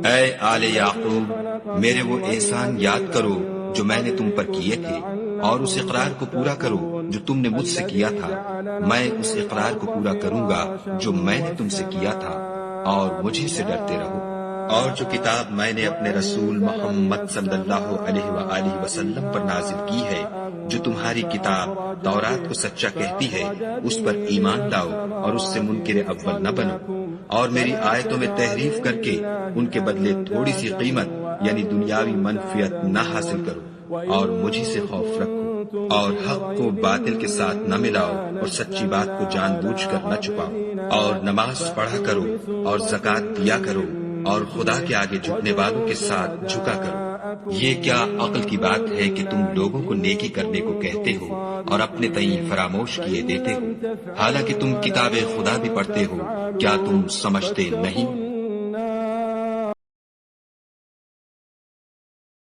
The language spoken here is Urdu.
اے آل یعقوب، میرے وہ احسان یاد کرو جو میں نے تم پر کیے تھے، اور اس اقرار کو پورا کرو جو تم نے مجھ سے کیا تھا۔ میں اس اقرار کو پورا کروں گا جو میں نے تم سے کیا تھا، اور مجھے سے ڈرتے رہو۔ اور جو کتاب میں نے اپنے رسول محمد صلی اللہ علیہ وآلہ وسلم پر نازل کی ہے، جو تمہاری کتاب تورات کو سچا کہتی ہے، اس پر ایمان لاؤ اور اس سے منکر اول نہ بنو، اور میری آیتوں میں تحریف کر کے ان کے بدلے تھوڑی سی قیمت یعنی دنیاوی منفعت نہ حاصل کرو، اور مجھے سے خوف رکھو، اور حق کو باطل کے ساتھ نہ ملاؤ، اور سچی بات کو جان بوجھ کر نہ چھپاؤ، اور نماز پڑھا کرو اور زکوٰۃ دیا کرو، اور خدا کے آگے جھکنے والوں کے ساتھ جھکا کرو۔ یہ کیا عقل کی بات ہے کہ تم لوگوں کو نیکی کرنے کو کہتے ہو اور اپنے تئیں فراموش کیے دیتے ہو، حالانکہ تم کتاب خدا بھی پڑھتے ہو، کیا تم سمجھتے نہیں؟